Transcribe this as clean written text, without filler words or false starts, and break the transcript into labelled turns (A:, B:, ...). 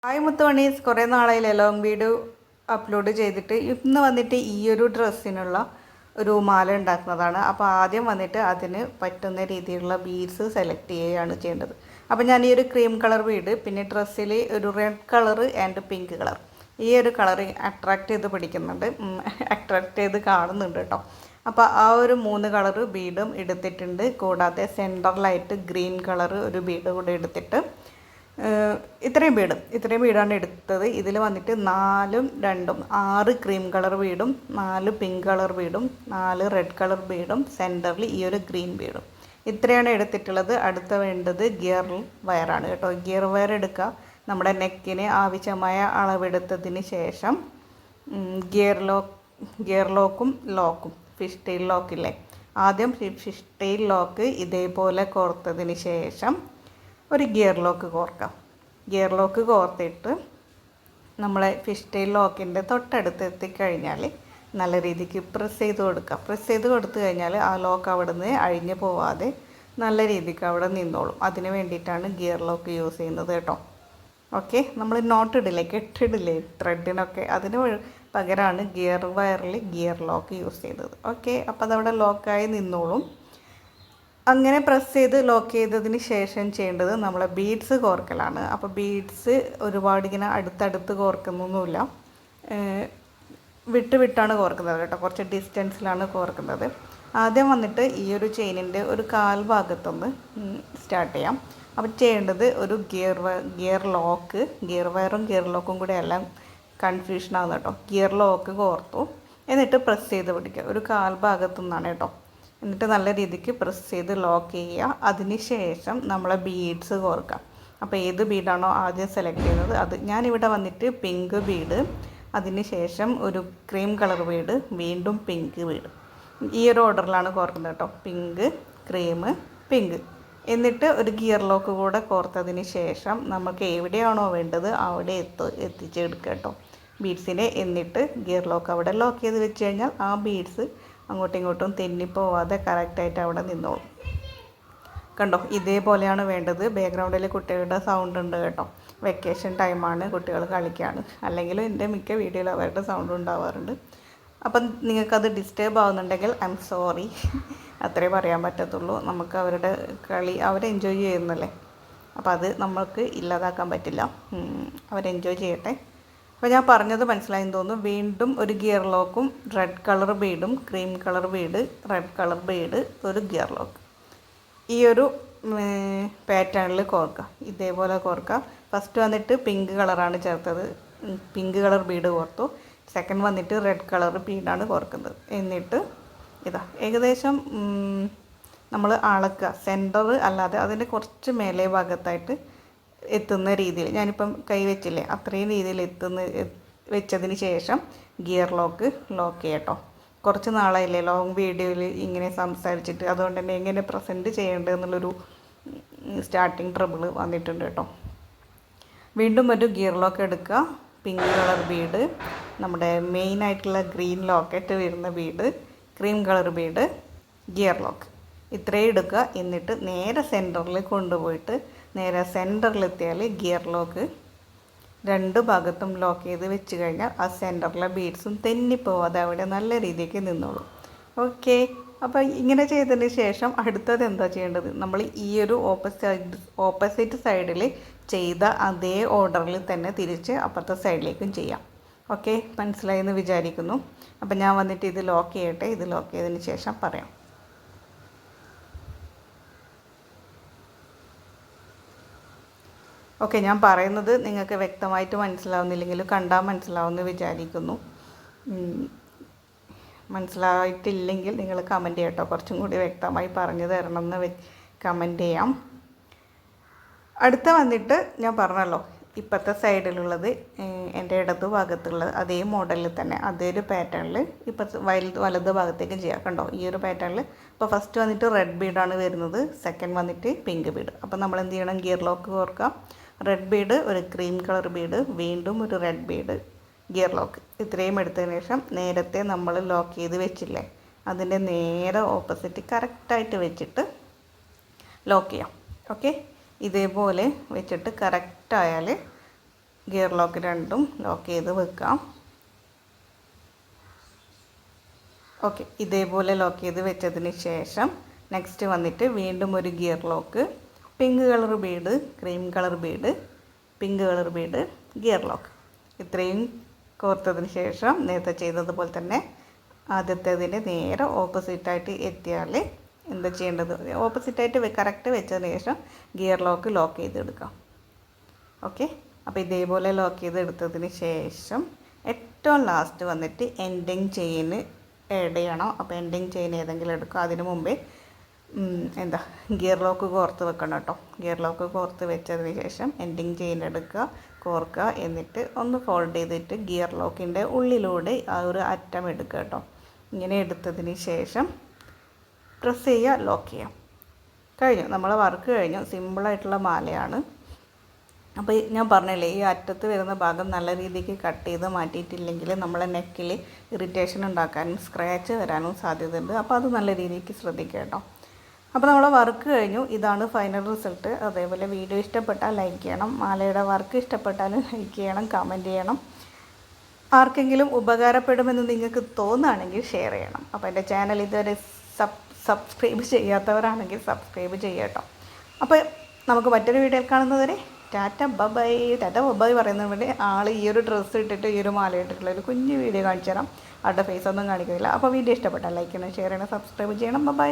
A: Hi മുത്തുമണീസ്, കുറേ നാളായില്ലേ long video upload ചെയ്തിട്ട്. ഇന്ന് വന്നിട്ട് ഈ ഒരു ഡ്രസ്സിനുള്ള ഒരു മാല ഉണ്ടാക്കുന്നതാണ്. അപ്പോൾ ആദ്യം വന്നിട്ട് അതിന് പറ്റുന്ന രീതിയിലുള്ള ബീഡ്സ് സെലക്ട് ചെയ്യുകയാണ് ചെയ്യേണ്ടത്. അപ്പോൾ ഞാൻ ഈ ഒരു ക്രീം കളർ ബീഡ്, പിന്നെ ഡ്രസ്സിൽ ഒരു red colour and pink colour, ഈ ഒരു കളർ അട്രാക്റ്റ് ചെയ്ത് പിടിക്കുന്നുണ്ട്, അട്രാക്റ്റ് ചെയ്ത് കാണുന്നുണ്ട് കേട്ടോ. അപ്പോൾ ആ ഒരു 3 കളർ ബീഡും എടുത്തിട്ടുണ്ട്. കൂടാതെ സെൻറ്ററിലായിട്ട് ഗ്രീൻ കളർ ഒരു ബീഡ് കൂടെ എടുത്തിട്ട് ഇത്രയും ബീഡാണ് എടുത്തത്. ഇതിൽ വന്നിട്ട് 4ഉം 2ഉം 6 ക്രീം കളർ ബീഡും 4 പിങ്ക് കളർ ബീഡും 4 റെഡ് കളർ ബീഡും സെൻറ്ററിൽ ഈ ഒരു ഗ്രീൻ ബീഡും, ഇത്രയാണ് എടുത്തിട്ടുള്ളത്. അടുത്ത വേണ്ടത് ഗിയർ വയറാണ് കേട്ടോ. ഗിയർ വയർ എടുക്കുക. നമ്മുടെ നെക്കിന് ആവശ്യമായ അളവെടുത്തതിന് ശേഷം ഗിയർ ലോക്കും ഫിഷ് ടെയിൽ ലോക്കില്ലേ, ആദ്യം ഫിഷ് ടെയിൽ ലോക്ക് ഇതേപോലെ കോർത്തതിന് ശേഷം ഒരു ഗിയർ ലോക്ക് കോർക്കാം. ഗിയർ ലോക്ക് കോർത്തിട്ട് നമ്മളെ ഫിഷ് ടെയിൽ ലോക്കിൻ്റെ തൊട്ടടുത്ത് എത്തിക്കഴിഞ്ഞാൽ നല്ല രീതിക്ക് പ്രസ് ചെയ്ത് കൊടുക്കുക. പ്രസ് ചെയ്ത് കൊടുത്തു കഴിഞ്ഞാൽ ആ ലോക്ക് അവിടെ നിന്ന് അഴിഞ്ഞു പോവാതെ നല്ല രീതിക്ക് അവിടെ നിന്നോളും. അതിന് വേണ്ടിയിട്ടാണ് ഗിയർ ലോക്ക് യൂസ് ചെയ്യുന്നത് കേട്ടോ. ഓക്കെ, നമ്മൾ നോട്ടിടില്ലേ, കെട്ടിടില്ലേ ത്രെഡിനൊക്കെ, അതിന് പകരമാണ് ഗിയർ വയറിൽ ഗിയർ ലോക്ക് യൂസ് ചെയ്തത്. ഓക്കെ, അപ്പോൾ അതവിടെ ലോക്കായി നിന്നോളും. അങ്ങനെ പ്രസ് ചെയ്ത് ലോക്ക് ചെയ്തതിന് ശേഷം ചെയ്യേണ്ടത് നമ്മളെ ബീഡ്സ് കോർക്കലാണ്. അപ്പോൾ ബീഡ്സ് ഒരുപാട് ഇങ്ങനെ അടുത്തടുത്ത് കോർക്കുന്നൊന്നുമില്ല, വിട്ടാണ് കോർക്കുന്നത് കേട്ടോ. കുറച്ച് ഡിസ്റ്റൻസിലാണ് കോർക്കുന്നത്. ആദ്യം വന്നിട്ട് ഈ ഒരു ചെയിനിൻ്റെ ഒരു കാൽ ഭാഗത്തൊന്ന് സ്റ്റാർട്ട് ചെയ്യാം. അപ്പോൾ ചെയ്യേണ്ടത് ഒരു ഗിയർ വയറും ഗിയർ ലോക്കും കൂടെ എല്ലാം കൺഫ്യൂഷനാകുന്നു കേട്ടോ. ഗിയർ ലോക്ക് കോർത്തു, എന്നിട്ട് പ്രസ് ചെയ്ത് പിടിക്കുക ഒരു കാൽ ഭാഗത്തു നിന്നാണ് കേട്ടോ. എന്നിട്ട് നല്ല രീതിക്ക് പ്രസ് ചെയ്ത് ലോക്ക് ചെയ്യുക. അതിന് ശേഷം നമ്മളെ ബീഡ്സ് കോർക്കാം. അപ്പോൾ ഏത് ബീഡാണോ ആദ്യം സെലക്ട് ചെയ്യുന്നത് അത്, ഞാനിവിടെ വന്നിട്ട് പിങ്ക് ബീഡ്, അതിന് ശേഷം ഒരു ക്രീം കളർ ബീഡ്, വീണ്ടും പിങ്ക് ബീഡ്, ഈ ഒരു ഓർഡറിലാണ് കോർക്കുന്നത് കേട്ടോ. പിങ്ക്, ക്രീം, പിങ്ക്, എന്നിട്ട് ഒരു ഗിയർ ലോക്ക് കൂടെ കോർത്തതിന് ശേഷം നമുക്ക് എവിടെയാണോ വേണ്ടത് അവിടെ എത്തിച്ചെടുക്കുക കേട്ടോ ബീഡ്സിനെ. എന്നിട്ട് ഗിയർ ലോക്ക് അവിടെ ലോക്ക് ചെയ്ത് വെച്ച് കഴിഞ്ഞാൽ ആ ബീഡ്സ് അങ്ങോട്ടും ഇങ്ങോട്ടും തെന്നിപ്പോവാതെ കറക്റ്റായിട്ട് അവിടെ നിന്നോളും. കണ്ടോ, ഇതേപോലെയാണ് വേണ്ടത്. ബാക്ക്ഗ്രൗണ്ടിൽ കുട്ടികളുടെ സൗണ്ട് ഉണ്ട് കേട്ടോ. വെക്കേഷൻ ടൈമാണ്, കുട്ടികൾ കളിക്കുകയാണ്. അല്ലെങ്കിലും എൻ്റെ മിക്ക വീഡിയോയിൽ അവരുടെ സൗണ്ട് ഉണ്ടാവാറുണ്ട്. അപ്പം നിങ്ങൾക്കത് ഡിസ്റ്റർബ് ആവുന്നുണ്ടെങ്കിൽ ഐ എം സോറി, അത്രേ പറയാൻ പറ്റത്തുള്ളൂ. നമുക്ക് അവരുടെ കളി അവർ എൻജോയ് ചെയ്യുന്നല്ലേ, അപ്പോൾ അത് നമ്മൾക്ക് ഇല്ലാതാക്കാൻ പറ്റില്ല. അവരെൻജോയ് ചെയ്യട്ടെ. അപ്പോൾ ഞാൻ പറഞ്ഞത് മനസ്സിലായെന്ന് തോന്നുന്നു. വീണ്ടും ഒരു ഗിയർ ലോക്കും റെഡ് കളർ ബീഡും cream colour bead, red colour bead, ഒരു ഗിയർ ലോക്ക്, ഈ ഒരു പാറ്റേണിൽ കോർക്കുക. ഇതേപോലെ കോർക്കുക. ഫസ്റ്റ് വന്നിട്ട് പിങ്ക് കളറാണ് ചേർത്തത്, പിങ്ക് കളർ ബീഡ് കോർത്തു. സെക്കൻഡ് വന്നിട്ട് റെഡ് കളർ ബീഡാണ് കോർക്കുന്നത്. എന്നിട്ട് ഇതാ ഏകദേശം നമ്മൾ അളക്കുക. സെൻറ്റർ അല്ലാതെ അതിൻ്റെ കുറച്ച് മേലെ ഭാഗത്തായിട്ട് എത്തുന്ന രീതിയിൽ, ഞാനിപ്പം കൈ വെച്ചില്ലേ അത്രയും രീതിയിൽ വെച്ചതിന് ശേഷം ഗിയർ ലോക്ക് ചെയ്യട്ടോ. കുറച്ച് നാളായില്ലേ ലോങ് വീഡിയോയിൽ ഇങ്ങനെ സംസാരിച്ചിട്ട്, അതുകൊണ്ട് തന്നെ എങ്ങനെ പ്രസൻറ്റ് ചെയ്യേണ്ടത് എന്നുള്ളൊരു സ്റ്റാർട്ടിങ് ട്രബിൾ വന്നിട്ടുണ്ട് കേട്ടോ. വീണ്ടും ഒരു ഗിയർ ലോക്ക് എടുക്കുക. പിങ്ക് കളർ ബീഡ്, നമ്മുടെ മെയിനായിട്ടുള്ള ഗ്രീൻ ലോക്കറ്റ് വരുന്ന bead, cream colour bead, gear lock, ഇത്രയും എടുക്കുക. എന്നിട്ട് നേരെ സെൻറ്ററിൽ കൊണ്ടുപോയിട്ട് നേരെ സെൻറ്ററിലെത്തിയാൽ ഗിയർ ലോക്ക് 2 ഭാഗത്തും ലോക്ക് ചെയ്ത് വെച്ച് കഴിഞ്ഞാൽ ആ സെൻറ്ററിലെ ബീഡ്സും തെന്നിപ്പോവാതെ അവിടെ നല്ല രീതിക്ക് നിന്നോളും. ഓക്കെ, അപ്പോൾ ഇങ്ങനെ ചെയ്തതിന് ശേഷം അടുത്തത് എന്താ ചെയ്യേണ്ടത്, നമ്മൾ ഈ ഒരു ഓപ്പോസിറ്റ് സൈഡിൽ ചെയ്ത അതേ ഓർഡറിൽ തന്നെ തിരിച്ച് അപ്പുറത്തെ സൈഡിലേക്കും ചെയ്യാം. ഓക്കെ, മനസ്സിലായെന്ന് വിചാരിക്കുന്നു. അപ്പോൾ ഞാൻ വന്നിട്ട് ഇത് ലോക്ക് ചെയ്യട്ടെ. ഇത് ലോക്ക് ചെയ്തതിന് ശേഷം പറയാം. ഓക്കെ, ഞാൻ പറയുന്നത് നിങ്ങൾക്ക് വ്യക്തമായിട്ട് മനസ്സിലാവുന്നില്ലെങ്കിലും കണ്ടാൽ മനസ്സിലാവുമെന്ന് വിചാരിക്കുന്നു. മനസ്സിലായിട്ടില്ലെങ്കിൽ നിങ്ങൾ കമൻറ്റ് ചെയ്യട്ടോ, കുറച്ചും കൂടി വ്യക്തമായി പറഞ്ഞു തരണമെന്ന് കമൻറ്റ് ചെയ്യാം. അടുത്ത വന്നിട്ട് ഞാൻ പറഞ്ഞല്ലോ, ഇപ്പോഴത്തെ സൈഡിലുള്ളത് എൻ്റെ ഇടത് ഭാഗത്തുള്ളത് അതേ മോഡലിൽ തന്നെ അതേ ഒരു പാറ്റേണിൽ ഇപ്പോഴത്തെ വലത് ഭാഗത്തേക്കും ചെയ്യാം. കണ്ടോ, ഈ ഒരു പാറ്റേണിൽ. ഇപ്പോൾ ഫസ്റ്റ് വന്നിട്ട് റെഡ് ബീഡാണ് വരുന്നത്, സെക്കൻഡ് വന്നിട്ട് പിങ്ക് ബീഡ്. അപ്പോൾ നമ്മൾ എന്ത് ചെയ്യണം, ഗിയർ ലോക്ക് കോർക്കാം. റെഡ് ബീഡ്, ഒരു ക്രീം കളർ ബീഡ്, വീണ്ടും ഒരു റെഡ് ബീഡ്, ഗിയർ ലോക്ക്, ഇത്രയും എടുത്തതിന് ശേഷം നേരത്തെ നമ്മൾ ലോക്ക് ചെയ്ത് വെച്ചില്ലേ അതിൻ്റെ നേരെ ഓപ്പോസിറ്റ് കറക്റ്റായിട്ട് വെച്ചിട്ട് ലോക്ക് ചെയ്യാം. ഓക്കെ, ഇതേപോലെ വെച്ചിട്ട് കറക്റ്റായാൽ ഗിയർ ലോക്ക് രണ്ടും ലോക്ക് ചെയ്ത് വെക്കാം. ഓക്കെ, ഇതേപോലെ ലോക്ക് ചെയ്ത് വെച്ചതിന് ശേഷം നെക്സ്റ്റ് വന്നിട്ട് വീണ്ടും ഒരു gear lock, pink colour Bede, cream colour Bede, pink colour bead, gear lock. ഇത്രയും കോർത്തതിന് ശേഷം നേരത്തെ ചെയ്തതുപോലെ തന്നെ ആദ്യത്തേതിൻ്റെ നേരെ ഓപ്പോസിറ്റായിട്ട് എത്തിയാൽ എന്താ ചെയ്യേണ്ടത്, ഓപ്പോസിറ്റായിട്ട് കറക്റ്റ് വെച്ചതിന് ശേഷം ഗിയർ ലോക്ക് ചെയ്തെടുക്കാം. ഓക്കെ, അപ്പോൾ ഇതേപോലെ ലോക്ക് ചെയ്തെടുത്തതിന് ശേഷം ഏറ്റവും ലാസ്റ്റ് വന്നിട്ട് എൻഡിങ് ചെയിൻ ആഡ് ചെയ്യണം. അപ്പോൾ എൻഡിങ് ചെയിൻ ഏതെങ്കിലും എടുക്കുക. അതിന് മുമ്പേ ഗിയർ ലോക്ക് കോർത്ത് വെക്കണം കേട്ടോ. ഗിയർ ലോക്ക് കോർത്ത് വെച്ചതിന് ശേഷം എൻഡിങ് ചെയിൻ എടുക്കുക, കോർക്കുക, എന്നിട്ട് ഒന്ന് ഫോൾഡ് ചെയ്തിട്ട് ഗിയർ ലോക്കിൻ്റെ ഉള്ളിലൂടെ ആ ഒരു അറ്റം എടുക്കുക കേട്ടോ. ഇങ്ങനെ എടുത്തതിന് ശേഷം പ്രസ് ചെയ്യുക, ലോക്ക് ചെയ്യാം. കഴിഞ്ഞു, നമ്മളെ വർക്ക് കഴിഞ്ഞു. സിമ്പിളായിട്ടുള്ള മാലയാണ്. അപ്പോൾ ഞാൻ പറഞ്ഞില്ലേ, ഈ അറ്റത്ത് വരുന്ന ഭാഗം നല്ല രീതിക്ക് കട്ട് ചെയ്ത് മാറ്റിയിട്ടില്ലെങ്കിൽ നമ്മളെ നെക്കിൽ ഇറിറ്റേഷൻ ഉണ്ടാക്കാനും സ്ക്രാച്ച് വരാനും സാധ്യതയുണ്ട്. അപ്പോൾ അത് നല്ല രീതിക്ക് ശ്രദ്ധിക്കുക കേട്ടോ. അപ്പോൾ നമ്മളെ വർക്ക് കഴിഞ്ഞു. ഇതാണ് ഫൈനൽ റിസൾട്ട്. അതേപോലെ വീഡിയോ ഇഷ്ടപ്പെട്ടാൽ ലൈക്ക് ചെയ്യണം, മാലയുടെ വർക്ക് ഇഷ്ടപ്പെട്ടാലും ലൈക്ക് ചെയ്യണം, കമൻറ്റ് ചെയ്യണം. ആർക്കെങ്കിലും ഉപകാരപ്പെടുമെന്ന് നിങ്ങൾക്ക് തോന്നുകയാണെങ്കിൽ ഷെയർ ചെയ്യണം. അപ്പോൾ എൻ്റെ ചാനൽ ഇതുവരെ സബ്സ്ക്രൈബ് ചെയ്യാത്തവരാണെങ്കിൽ സബ്സ്ക്രൈബ് ചെയ്യുക കേട്ടോ. അപ്പോൾ നമുക്ക് മറ്റൊരു വീഡിയോയിൽ കാണുന്നതുവരെ ടാറ്റ ബൈ. ടാറ്റ ബൈ പറയുന്നതിന് ആൾ ഈ ഒരു ഡ്രസ്സ് ഇട്ടിട്ട് ഈ ഒരു മാല ഇട്ടിട്ടുള്ള ഒരു കുഞ്ഞു വീഡിയോ കാണിച്ചു തരാം. ആളുടെ ഫേസ് ഒന്നും കാണിക്കുന്നില്ല. അപ്പോൾ വീഡിയോ ഇഷ്ടപ്പെട്ടാൽ ലൈക്ക് ചെയ്യണം, ഷെയർ ചെയ്യണം, സബ്സ്ക്രൈബ് ചെയ്യണം. ബൈ.